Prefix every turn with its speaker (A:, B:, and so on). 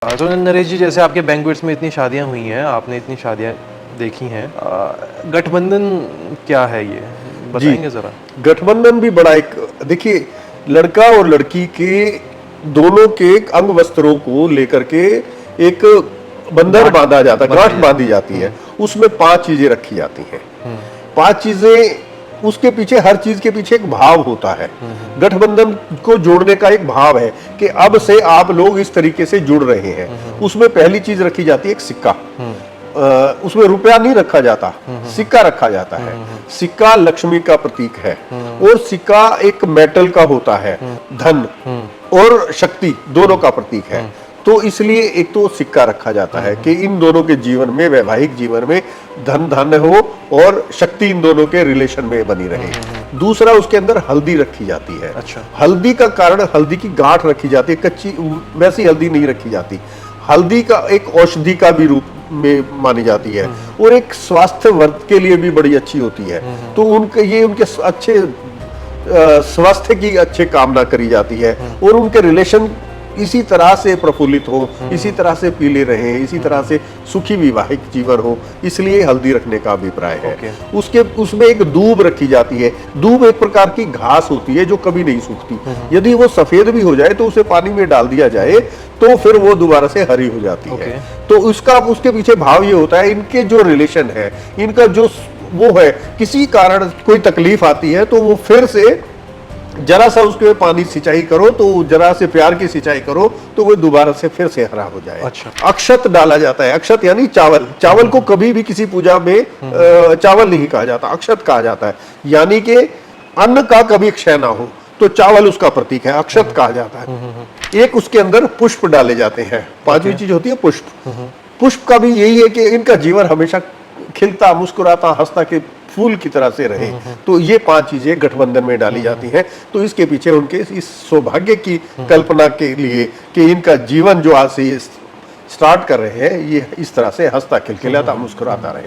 A: तो नरेश जी, जैसे आपके बैंक्वेट्स में इतनी शादियां हुई हैं, आपने इतनी शादियां देखी हैं, गठबंधन क्या है ये
B: जी,
A: बताएंगे ज़रा?
B: गठबंधन भी बड़ा एक, देखिए, लड़का और लड़की के दोनों के अंग वस्त्रों को लेकर के एक बंधन
A: गांठ
B: बांधा जाता है, गांठ
A: बांधी
B: बांधी
A: जाती
B: जाती
A: है।
B: है। उसमें 5 चीजें रखी जाती हैं।
A: हम्म
B: 5 चीजें, उसके पीछे, हर चीज के पीछे एक भाव होता है। गठबंधन को जोड़ने का एक भाव है कि अब से आप लोग इस तरीके से जुड़ रहे हैं। उसमें पहली चीज रखी जाती है एक सिक्का। उसमें रुपया नहीं रखा जाता, सिक्का रखा जाता है। सिक्का लक्ष्मी का प्रतीक है और सिक्का एक मेटल का होता है, धन और शक्ति दोनों का प्रतीक है। तो इसलिए एक तो सिक्का रखा जाता है कि इन दोनों के जीवन में, वैवाहिक जीवन में धन धन हो और शक्ति इन दोनों के रिलेशन में बनी रहे। दूसरा, उसके अंदर हल्दी रखी जाती है।
A: अच्छा।
B: हल्दी का कारण, हल्दी की गांठ रखी जाती है, कच्ची वैसी हल्दी नहीं रखी जाती। हल्दी का एक औषधि का भी रूप में मानी जाती है और एक स्वास्थ्य वर्ध के लिए भी बड़ी अच्छी होती है। तो उनके ये उनके अच्छे स्वास्थ्य की अच्छे कामना करी जाती है और उनके रिलेशन इसी तरह से प्रफुल्लित हो, इसी तरह से पीले रहे, इसी तरह से सुखी वैवाहिक जीवन हो, इसलिए हल्दी रखने का अभिप्राय है। उसके उसमें एक दूब रखी जाती है। दूब एक प्रकार की घास होती है जो कभी नहीं सूखती। यदि वो सफेद भी हो जाए तो उसे पानी में डाल दिया जाए तो फिर वो दोबारा से हरी हो जाती है। तो उसके पीछे भाव ये होता है, इनके जो रिलेशन है, इनका जो वो है, किसी कारण कोई तकलीफ आती है तो वो फिर से जरा सा उसके पानी सिंचाई करो, तो जरा से प्यार की सिंचाई करो तो वो दोबारा से फिर से हरा हो जाए।
A: अच्छा।
B: अक्षत डाला जाता है। अक्षत यानी चावल। चावल को कभी भी किसी पूजा में चावल नहीं कहा जाता, अक्षत कहा जाता है। यानी कि अन्न का कभी क्षय ना हो, तो चावल उसका प्रतीक है, अक्षत कहा जाता है। एक उसके अंदर पुष्प डाले जाते हैं। 5वीं चीज होती है पुष्प। पुष्प का भी यही है कि इनका जीवन हमेशा खिलता, मुस्कुराता, हंसता के फूल की तरह से रहे। तो ये 5 चीजें गठबंधन में डाली जाती हैं। तो इसके पीछे उनके इस सौभाग्य की कल्पना के लिए कि इनका जीवन जो आज से स्टार्ट कर रहे हैं, ये इस तरह से हंसता, खिलखिलाता, मुस्कुराता रहे।